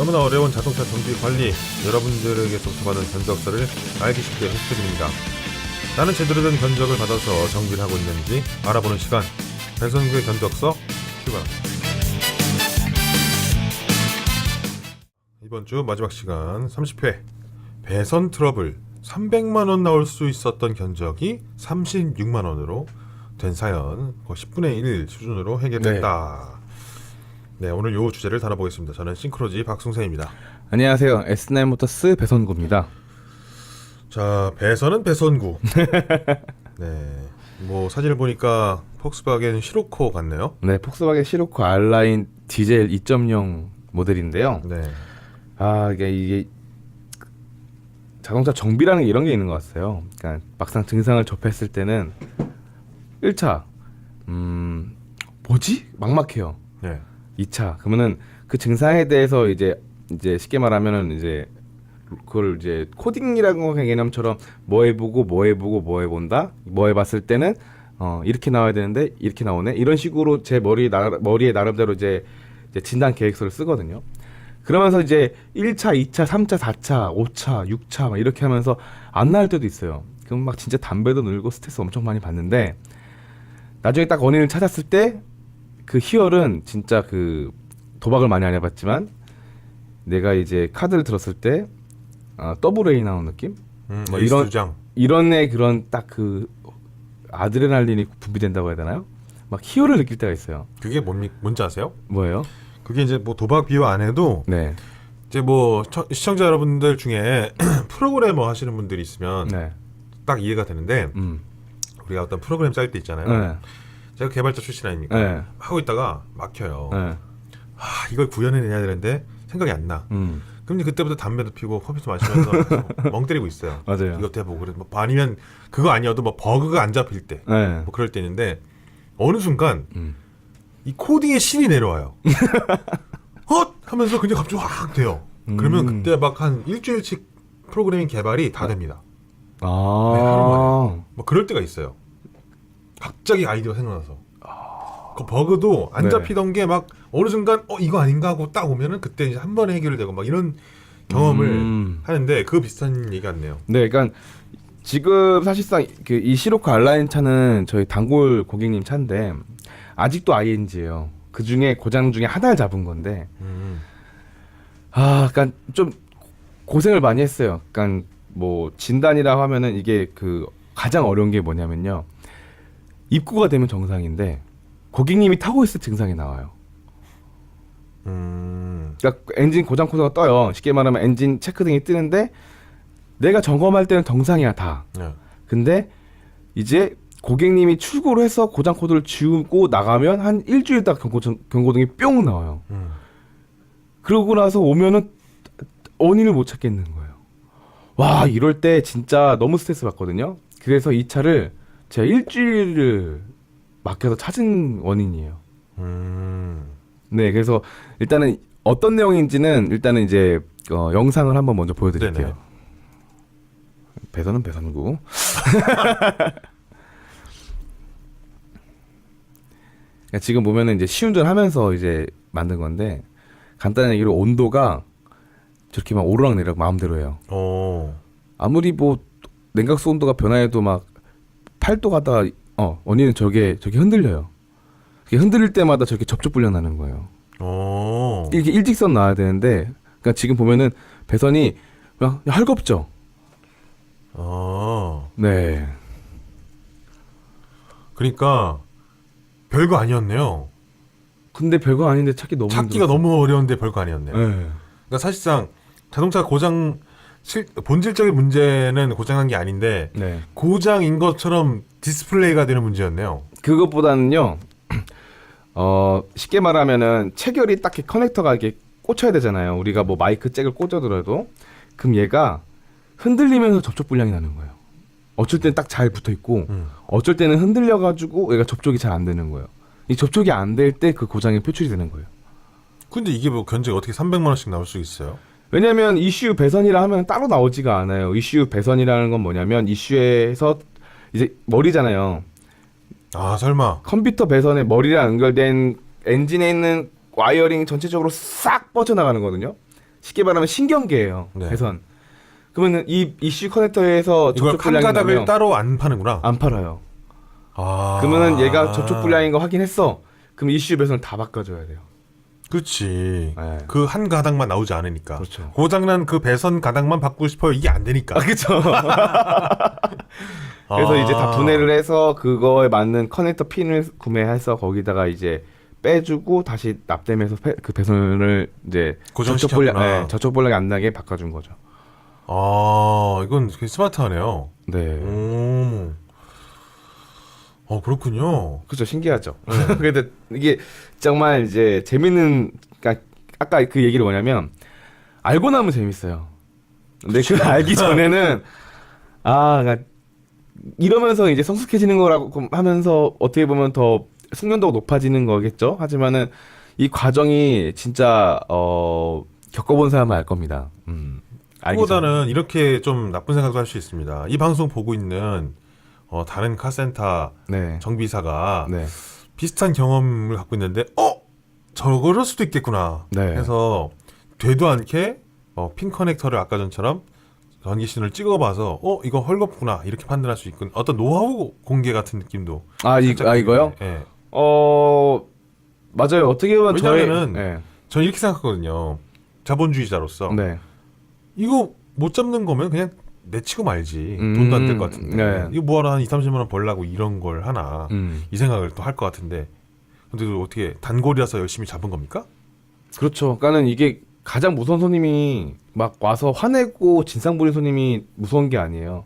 너무나 어려운 자동차 정비 관리, 여러분들에게서부터 받은 견적서를 알기 쉽게 해드립니다. 나는 제대로 된 견적을 받아서 정비를 하고 있는지 알아보는 시간, 배선구의 견적서 출발합니다. 이번 주 마지막 시간 30회 배선 트러블 300만원 나올 수 있었던 견적이 36만원으로 된 사연, 10분의 1 수준으로 해결됐다. 네, 오늘 요 주제를 다뤄보겠습니다. 저는 싱크로지 박승세입니다. 안녕하세요. S9 모터스 배선구입니다. 자, 배선은 배선구. 네, 뭐 사진을 보니까 폭스바겐 시로코 같네요. 네, 폭스바겐 시로코 R라인 디젤 2.0 모델인데요. 네. 이게 자동차 정비라는 게 이런 게 있는 것 같아요. 그러니까 막상 증상을 접했을 때는 1차 뭐지? 막막해요. 네. 2차 그러면은 그 증상에 대해서 이제 쉽게 말하면은 이제 그걸 이제 코딩이라는 개념처럼 뭐 해보고 뭐 해본다. 뭐 해봤을 때는 이렇게 나와야 되는데 이렇게 나오네. 이런 식으로 제 머리에 나름대로 이제 진단 계획서를 쓰거든요. 그러면서 이제 1차, 2차, 3차, 4차, 5차, 6차 막 이렇게 하면서 안 나을 때도 있어요. 그럼 막 진짜 담배도 늘고 스트레스 엄청 많이 받는데 나중에 딱 원인을 찾았을 때 그 희열은 진짜 그 도박을 많이 안 해봤지만 내가 이제 카드를 들었을 때 더블 A 나온 느낌? 뭐 이런 그런 딱 그 아드레날린이 분비된다고 해야 되나요? 막 희열을 느낄 때가 있어요. 그게 뭔지 아세요? 뭐예요? 그게 이제 뭐 도박 비유 안 해도 네. 이제 뭐 시청자 여러분들 중에 프로그래머 하시는 분들이 있으면 네. 딱 이해가 되는데 우리가 어떤 프로그램 짤 때 있잖아요. 네. 제가 개발자 출신 아닙니까? 네. 하고 있다가 막혀요. 네. 이걸 구현해내야 되는데 생각이 안 나. 그럼 이제 그때부터 담배도 피고 커피도 마시면서 멍 때리고 있어요. 맞아요. 이것도 해보고 그래. 뭐 아니면 그거 아니어도 뭐 버그가 안 잡힐 때, 네. 뭐 그럴 때 있는데 어느 순간 이 코딩의 신이 내려와요. 헛 하면서 그냥 갑자기 확 돼요. 그러면 그때 막 한 일주일씩 프로그래밍 개발이 다 됩니다. 네, 하루 만에. 뭐 그럴 때가 있어요. 갑자기 아이디어가 생각나서. 그 버그도 안 네. 잡히던 게 막 어느 순간 이거 아닌가 하고 딱 오면은 그때 이제 한 번에 해결되고 막 이런 경험을 하는데 그거 비슷한 얘기 같네요. 네, 그러니까 지금 사실상 그 이 시로코 R라인 차는 저희 단골 고객님 차인데 아직도 ING예요. 그 중에 고장 중에 하나를 잡은 건데, 그러니까 좀 고생을 많이 했어요. 그러니까 뭐 진단이라 하면은 이게 그 가장 어려운 게 뭐냐면요, 입고가 되면 정상인데 고객님이 타고 있을 증상이 나와요. 그러니까 엔진 고장 코드가 떠요. 쉽게 말하면 엔진 체크등이 뜨는데 내가 점검할 때는 정상이야 다. 네. 근데 이제 고객님이 출고를 해서 고장 코드를 지우고 나가면 한 일주일 있다가 경고등이 뿅 나와요. 그러고 나서 오면은 원인을 못 찾겠는 거예요. 와, 이럴 때 진짜 너무 스트레스 받거든요. 그래서 이 차를 제가 일주일을 맡겨서 찾은 원인이에요. 네, 그래서 일단은 어떤 내용인지는 일단은 이제 영상을 한번 먼저 보여드릴게요. 네네. 배선은 배선구. 지금 보면은 이제 시운전하면서 이제 만든 건데 간단한 얘기로 온도가 저렇게 막 오르락내리락 마음대로 해요. 아무리 뭐 냉각수 온도가 변화해도 막 8도 가다 원인은 저게 흔들려요. 흔들릴 때마다 저렇게 접촉불량 나는 거예요. 이렇게 일직선 나와야 되는데, 그러니까 지금 보면은 배선이 그냥 헐겁죠. 네. 그러니까 별거 아니었네요. 근데 별거 아닌데 찾기가 힘들었어요. 너무 어려운데 별거 아니었네요. 네. 그러니까 사실상 자동차 고장 본질적인 문제는 고장한 게 아닌데 네. 고장인 것처럼 디스플레이가 되는 문제였네요. 그것보다는요, 쉽게 말하면은 체결이 딱히 커넥터가 이렇게 꽂혀야 되잖아요. 우리가 뭐 마이크 잭을 꽂아더라도 그럼 얘가 흔들리면서 접촉 불량이 나는 거예요. 어쩔 때는 딱 잘 붙어 있고 어쩔 때는 흔들려가지고 얘가 접촉이 잘 안 되는 거예요. 이 접촉이 안 될 때 그 고장이 표출이 되는 거예요. 근데 이게 뭐 견적이 어떻게 300만 원씩 나올 수 있어요? 왜냐면 이슈 배선이라 하면 따로 나오지가 않아요. 이슈 배선이라는 건 뭐냐면 이슈에서 이제 머리잖아요. 아, 설마. 컴퓨터 배선에 머리랑 연결된 엔진에 있는 와이어링 전체적으로 싹 뻗쳐나가는 거거든요. 쉽게 말하면 신경계예요. 네. 배선. 그러면 이 이슈 커넥터에서 이걸 접촉 한 불량이 가닥을 나면 따로 안 파는구나. 안 팔아요. 아. 그러면은 얘가 접촉 불량인 거 확인했어. 그럼 이슈 배선을 다 바꿔줘야 돼요. 그렇지. 네. 그 한 가닥만 나오지 않으니까. 그렇죠. 고장난 그 배선 가닥만 바꾸고 싶어요. 이게 안 되니까. 그렇죠. 그래서 이제 다 분해를 해서 그거에 맞는 커넥터 핀을 구매해서 거기다가 이제 빼주고 다시 납땜해서 그 배선을 이제 고정시켰구나. 접촉 불량이 안 나게 바꿔준 거죠. 아, 이건 되게 스마트하네요. 네. 그렇군요. 그렇죠. 신기하죠. 근데 이게 정말 이제 재밌는, 그러니까 아까 그 얘기를 뭐냐면 알고 나면 재밌어요. 근데 그 알기 전에는 그러니까 이러면서 이제 성숙해지는 거라고 하면서 어떻게 보면 더 숙련도가 높아지는 거겠죠. 하지만은 이 과정이 진짜 겪어본 사람은 알 겁니다. 그보다는 이렇게 좀 나쁜 생각도 할 수 있습니다. 이 방송 보고 있는 다른 카센터 네. 정비사가 네. 비슷한 경험을 갖고 있는데 저럴 수도 있겠구나 네. 해서 되도 않게 핀 커넥터를 아까 전처럼 전기신호를 찍어봐서 이거 헐겁구나 이렇게 판단할 수 있군. 어떤 노하우 공개 같은 느낌도 이거요? 예. 맞아요. 어떻게 보면 왜냐면은 네. 저는 이렇게 생각하거든요. 자본주의자로서 네. 이거 못 잡는 거면 그냥 내치고 말지. 돈도 안 될 것 같은데 네. 이거 뭐하러 한 2, 30만 원 벌라고 이런 걸 하나 이 생각을 또 할 것 같은데 근데 어떻게 단골이라서 열심히 잡은 겁니까? 그렇죠. 그러니까는 이게 가장 무서운 손님이 막 와서 화내고 진상 부린 손님이 무서운 게 아니에요.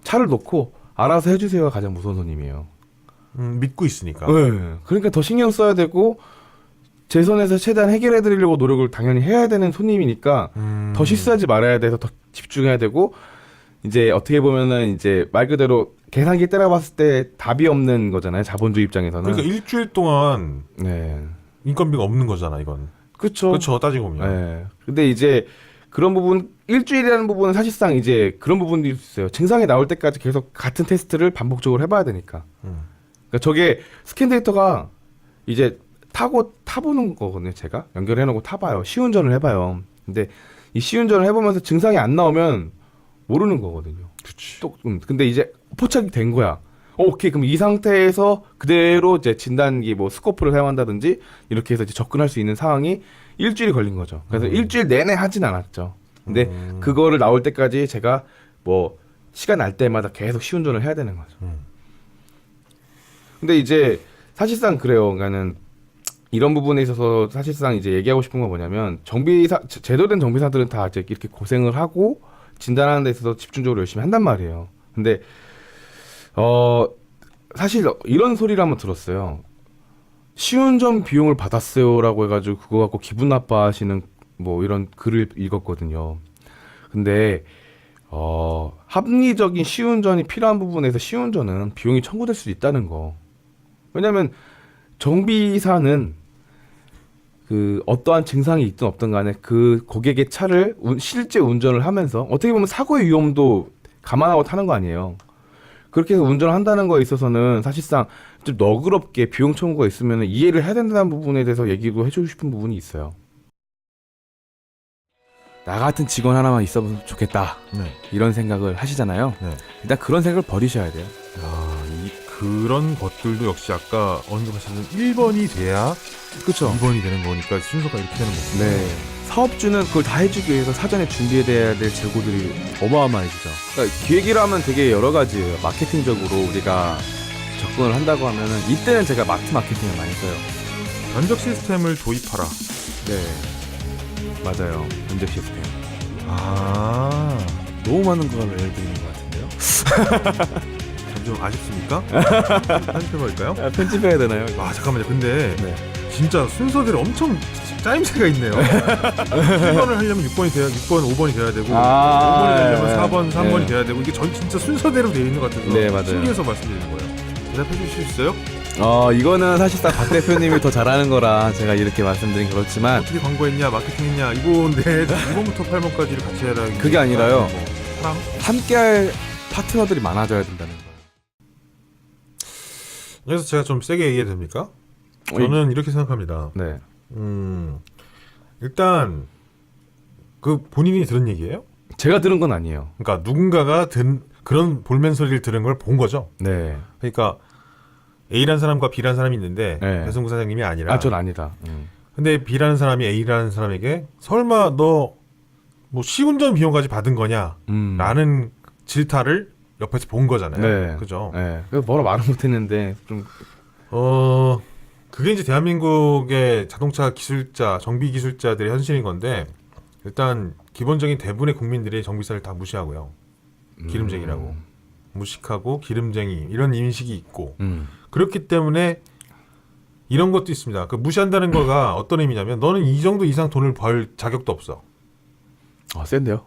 차를 놓고 알아서 해주세요가 가장 무서운 손님이에요. 믿고 있으니까. 네. 그러니까 더 신경 써야 되고 제 손에서 최대한 해결해 드리려고 노력을 당연히 해야 되는 손님이니까 더 실수하지 말아야 돼서 더 집중해야 되고 이제 어떻게 보면은 이제 말 그대로 계산기 때려봤을 때 답이 없는 거잖아요. 자본주의 입장에서는. 그러니까 일주일 동안 네. 인건비가 없는 거잖아 이건. 그렇죠. 그렇죠. 따지고 보면. 네. 근데 이제 그런 부분 일주일이라는 부분은 사실상 이제 그런 부분도 있어요. 증상이 나올 때까지 계속 같은 테스트를 반복적으로 해봐야 되니까. 그러니까 저게 스캔 데이터가 이제 타보는 거거든요. 제가 연결해놓고 타봐요. 시운전을 해봐요. 근데 이 시운전을 해보면서 증상이 안 나오면 모르는 거거든요. 그렇지. 또 근데 이제 포착이 된 거야. 오케이. 그럼 이 상태에서 그대로 이제 진단기 뭐 스코프를 사용한다든지 이렇게 해서 이제 접근할 수 있는 상황이 일주일이 걸린 거죠. 그래서 일주일 내내 하진 않았죠. 근데 그거를 나올 때까지 제가 뭐 시간 날 때마다 계속 시운전을 해야 되는 거죠. 근데 이제 사실상 그래요. 그러니까는 이런 부분에 있어서 사실상 이제 얘기하고 싶은 건 뭐냐면 제대로 된 정비사들은 다 이제 이렇게 고생을 하고 진단하는 데 있어서 집중적으로 열심히 한단 말이에요. 근데 사실 이런 소리를 한번 들었어요. 시운전 비용을 받았어요라고 해가지고 그거 갖고 기분 나빠하시는 뭐 이런 글을 읽었거든요. 근데 합리적인 시운전이 필요한 부분에서 시운전은 비용이 청구될 수 있다는 거. 왜냐면 정비사는 그 어떠한 증상이 있든 없든 간에 그 고객의 차를 실제 운전을 하면서 어떻게 보면 사고의 위험도 감안하고 타는 거 아니에요. 그렇게 해서 운전을 한다는 거에 있어서는 사실상 좀 너그럽게 비용 청구가 있으면 이해를 해야 된다는 부분에 대해서 얘기도 해주고 싶은 부분이 있어요. 나 같은 직원 하나만 있어보면 좋겠다. 네. 이런 생각을 하시잖아요. 네. 일단 그런 생각을 버리셔야 돼요. 그런 것들도 역시 아까 언급하셨던 1번이 돼야 그렇죠. 2번이 되는 거니까 순서가 이렇게 되는 거군요. 네. 사업주는 그걸 다 해주기 위해서 사전에 준비해야 될 재고들이 어마어마해지죠. 그러니까 기획이라 하면 되게 여러 가지예요. 마케팅적으로 우리가 접근을 한다고 하면은 이때는 제가 마케팅을 많이 써요. 견적 시스템을 도입하라. 네. 맞아요. 견적 시스템. 너무 많은 걸 알려드리는 것 같은데요. 좀 아쉽습니까? 편집해볼까요? 편집해야 되나요? 잠깐만요. 근데 네. 진짜 순서들이 엄청 짜임새가 있네요. 1번을 하려면 6번이 돼야 6번, 5번이 돼야 되고 5번이 되려면 네. 4번, 3번이 네. 돼야 되고 이게 진짜 순서대로 되어 있는 것 같아서 네, 맞아요. 신기해서 말씀드리는 거예요. 대답해 주실 수 있어요? 이거는 사실상 박 대표님이 더 잘하는 거라 제가 이렇게 말씀드린 그렇지만 어떻게 광고했냐, 마케팅했냐 이건데 1번부터 8번까지를 같이 해라. 그게 아니라요. 뭐, 사랑? 함께할 파트너들이 많아져야 된다는 거예요. 그래서 제가 좀 세게 얘기해도 됩니까? 저는 이렇게 생각합니다. 네. 일단 그 본인이 들은 얘기예요? 제가 들은 건 아니에요. 그러니까 누군가가 그런 볼멘 소리를 들은 걸 본 거죠. 네. 그러니까 A라는 사람과 B라는 사람이 있는데 네. 배송부 사장님이 아니라. 전 아니다. 근데 B라는 사람이 A라는 사람에게 설마 너 뭐 시운전 비용까지 받은 거냐? 라는 질타를 옆에서 본 거잖아요. 네. 그죠? 네. 그래서 뭐라 말은 못했는데 좀 그게 이제 대한민국의 자동차 기술자, 정비 기술자들의 현실인 건데 일단 기본적인 대부분의 국민들이 정비사를 다 무시하고요. 기름쟁이라고. 무식하고 기름쟁이 이런 인식이 있고 그렇기 때문에 이런 것도 있습니다. 그 무시한다는 거가 어떤 의미냐면 너는 이 정도 이상 돈을 벌 자격도 없어. 센데요?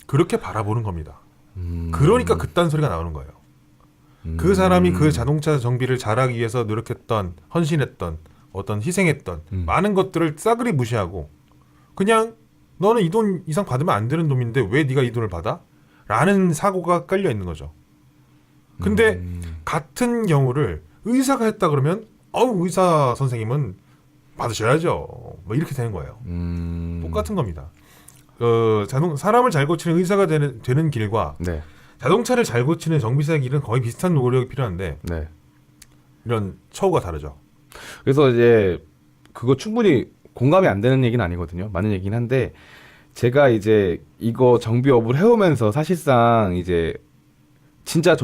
그렇게 바라보는 겁니다. 그러니까 그딴 소리가 나오는 거예요. 그 사람이 그 자동차 정비를 잘하기 위해서 노력했던, 헌신했던, 어떤 희생했던 많은 것들을 싸그리 무시하고 그냥 너는 이 돈 이상 받으면 안 되는 놈인데 왜 네가 이 돈을 받아? 라는 사고가 깔려 있는 거죠. 근데 같은 경우를 의사가 했다 그러면 의사 선생님은 받으셔야죠. 뭐 이렇게 되는 거예요. 똑같은 겁니다. 사람을 잘 고치는 의사가 되는 길과 네. 자동차를 잘 고치는 정비사의 길은 거의 비슷한 노력이 필요한데 네. 이런 처우가 다르죠. 그래서 이제 그거 충분히 공감이 안 되는 얘기는 아니거든요. 맞는 얘기긴 한데 제가 이제 이거 정비업을 해오면서 사실상 이제 진짜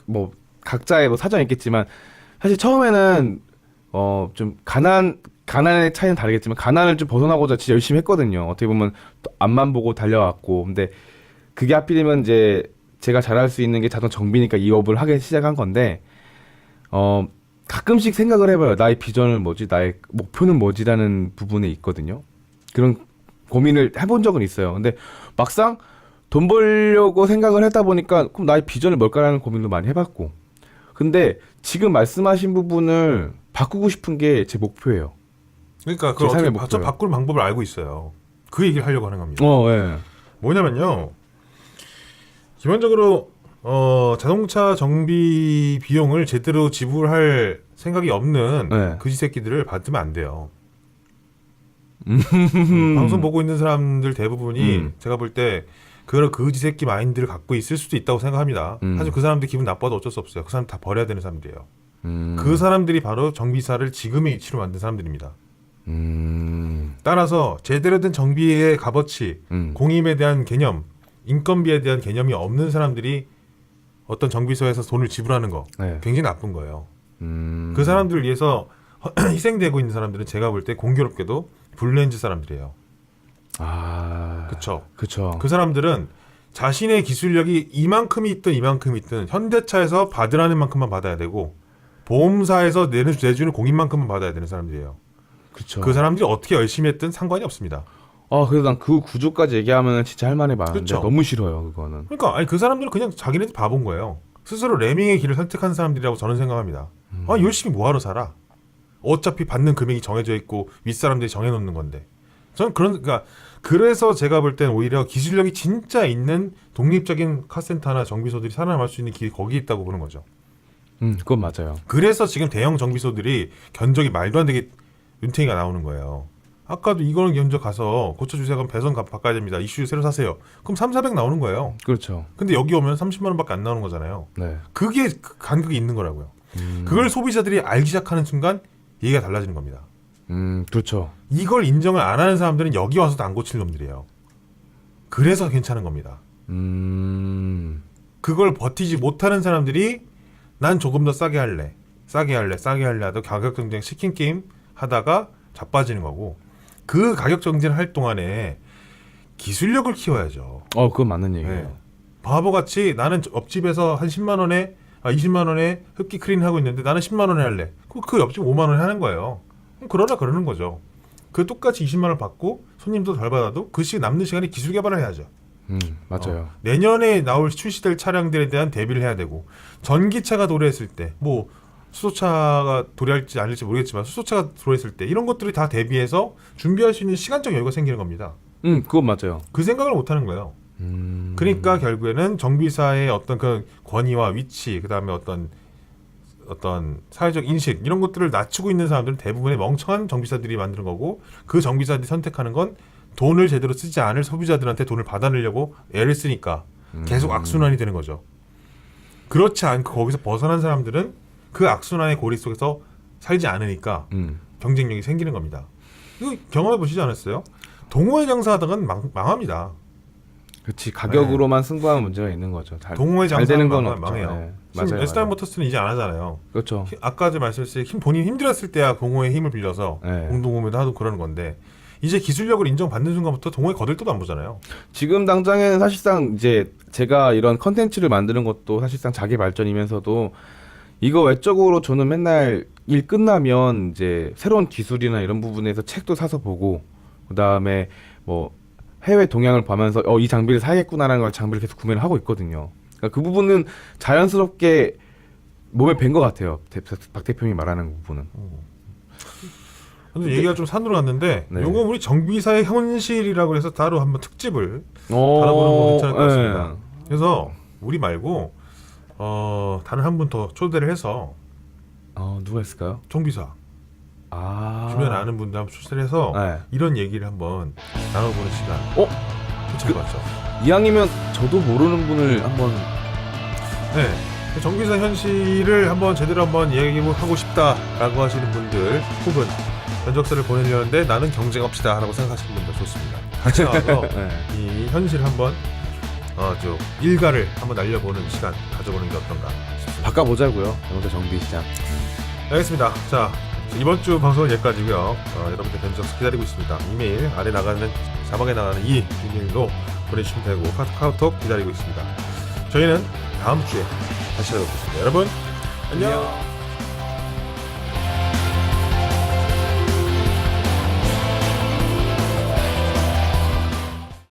뭐 각자의 뭐 사정이 있겠지만 사실 처음에는 좀 가난의 차이는 다르겠지만 가난을 좀 벗어나고자 진짜 열심히 했거든요. 어떻게 보면 또 앞만 보고 달려왔고 근데 그게 하필이면 이제 제가 잘할 수 있는 게 자동 정비니까 이 업을 하기 시작한 건데 가끔씩 생각을 해봐요. 나의 비전은 뭐지? 나의 목표는 뭐지라는 부분에 있거든요. 그런 고민을 해본 적은 있어요. 근데 막상 돈 벌려고 생각을 하다 보니까 그럼 나의 비전이 뭘까라는 고민도 많이 해봤고 근데 지금 말씀하신 부분을 바꾸고 싶은 게 제 목표예요. 그러니까 그걸 제 삶의 어떻게 목표요. 바꿀 방법을 알고 있어요. 그 얘기를 하려고 하는 겁니다. 예. 뭐냐면요. 기본적으로 자동차 정비 비용을 제대로 지불할 생각이 없는 네. 그지 새끼들을 받으면 안 돼요. 방송 보고 있는 사람들 대부분이 제가 볼 때 그런 그지 새끼 마인드를 갖고 있을 수도 있다고 생각합니다. 사실 그 사람들 기분 나빠도 어쩔 수 없어요. 그 사람 다 버려야 되는 사람들이에요. 그 사람들이 바로 정비사를 지금의 이치로 만든 사람들입니다. 따라서 제대로 된 정비의 값어치, 공임에 대한 개념, 인건비에 대한 개념이 없는 사람들이 어떤 정비소에서 돈을 지불하는 거 네. 굉장히 나쁜 거예요. 그 사람들을 위해서 희생되고 있는 사람들은 제가 볼 때 공교롭게도 블루엔즈 사람들이에요. 그쵸? 그쵸. 그 사람들은 자신의 기술력이 이만큼이 있든 현대차에서 받으라는 만큼만 받아야 되고 보험사에서 내주는 공임만큼만 받아야 되는 사람들이에요. 그쵸. 그 사람들이 어떻게 열심히 했든 상관이 없습니다. 그래서 난 그 구조까지 얘기하면 진짜 할 말이 많은데 그쵸. 너무 싫어요, 그거는. 그러니까 아니 그 사람들은 그냥 자기네들 바본 거예요. 스스로 레밍의 길을 선택한 사람들이라고 저는 생각합니다. 열심히 뭐하러 살아? 어차피 받는 금액이 정해져 있고 윗사람들이 정해놓는 건데. 저는 그래서 제가 볼 때는 오히려 기술력이 진짜 있는 독립적인 카센터나 정비소들이 살아남을 수 있는 길이 거기에 있다고 보는 거죠. 그건 맞아요. 그래서 지금 대형 정비소들이 견적이 말도 안 되게 윤탱이가 나오는 거예요. 아까도 이거는 견적 가서 고쳐주세요. 그럼 배선 바꿔야 됩니다. 이슈 새로 사세요. 그럼 3,400 나오는 거예요. 그렇죠. 근데 여기 오면 30만 원밖에 안 나오는 거잖아요. 네. 그게 그 간격이 있는 거라고요. 그걸 소비자들이 알기 시작하는 순간 얘기가 달라지는 겁니다. 그렇죠. 이걸 인정을 안 하는 사람들은 여기 와서도 안 고칠 놈들이에요. 그래서 괜찮은 겁니다. 그걸 버티지 못하는 사람들이 난 조금 더 싸게 할래 하다 가격 경쟁 시킨 게임 하다가 자빠지는 거고 그 가격 경쟁을 할 동안에 기술력을 키워야죠. 그건 맞는 얘기예요. 네. 바보같이 나는 옆집에서 한 10만 원에 20만 원에 흡기 클린 하고 있는데 나는 10만 원에 할래. 그 옆집 5만 원에 하는 거예요. 그럼 그러는 거죠. 그 똑같이 20만 원 받고 손님도 덜 받아도 그 남는 시간에 기술 개발을 해야죠. 맞아요. 내년에 출시될 차량들에 대한 대비를 해야 되고 전기차가 도래했을 때 뭐 수소차가 도래할지 아닐지 모르겠지만 수소차가 도래했을 때 이런 것들이 다 대비해서 준비할 수 있는 시간적 여유가 생기는 겁니다. 그건 맞아요. 그 생각을 못 하는 거예요. 그러니까 결국에는 정비사의 어떤 그 권위와 위치, 그다음에 어떤 사회적 인식 이런 것들을 낮추고 있는 사람들은 대부분의 멍청한 정비사들이 만드는 거고 그 정비사들이 선택하는 건 돈을 제대로 쓰지 않을 소비자들한테 돈을 받아내려고 애를 쓰니까 계속 악순환이 되는 거죠. 그렇지 않고 거기서 벗어난 사람들은 그 악순환의 고리 속에서 살지 않으니까 경쟁력이 생기는 겁니다. 이거 경험해 보시지 않았어요? 동호회 장사하다간 망합니다. 그렇지 가격으로만 승부하는 문제가 있는 거죠. 동호회 잘 되는 건 장사는 없죠. 망해요. 네. 지금 맞아요. 에스타모터스는 이제 안 하잖아요. 그렇죠. 아까 말씀하신 본인이 힘들었을 때야 동호회 힘을 빌려서 네. 공동구매도 하고 그러는 건데 이제 기술력을 인정받는 순간부터 동호회 거들떠도 안 보잖아요. 지금 당장에는 사실상 이제 제가 이런 컨텐츠를 만드는 것도 사실상 자기 발전이면서도 이거 외적으로 저는 맨날 일 끝나면 이제 새로운 기술이나 이런 부분에서 책도 사서 보고 그다음에 뭐 해외 동향을 보면서 이 장비를 사야겠구나라는 걸 장비를 계속 구매를 하고 있거든요. 그러니까 그 부분은 자연스럽게 몸에 밴 것 같아요. 박 대표님이 말하는 부분은. 근데 얘기가 좀 산으로 갔는데 네. 요거 우리 정비사의 현실이라고 해서 따로 한번 특집을 다뤄보는 거 괜찮을 것 같습니다. 그래서 우리 말고 다른 한 분 더 초대를 해서 누가 있을까요? 정비사 주변 아는 분들 한번 초대를 해서 네. 이런 얘기를 한번 나눠보는 시간 괜찮을 것 같죠? 이왕이면 저도 모르는 분을 한번 네, 정비사 현실을 한번 제대로 한번 이야기하고 싶다라고 하시는 분들 혹은 면접서를 보내려는데 나는 경쟁합시다 라고 생각하시는 분들 좋습니다. 같이 나와서 네. 이 현실을 한번 좀 일가를 한번 날려보는 시간 가져보는 게 어떤가 싶습니다. 바꿔보자고요. 오늘 정비 시장. 알겠습니다. 자, 이번 주 방송은 여기까지고요. 여러분들 면접서 기다리고 있습니다. 이메일 아래 나가는 자막에 나가는 이 이메일로 보내주시면 되고 카카오톡 기다리고 있습니다. 저희는 다음 주에 다시 찾아뵙겠습니다. 여러분 안녕.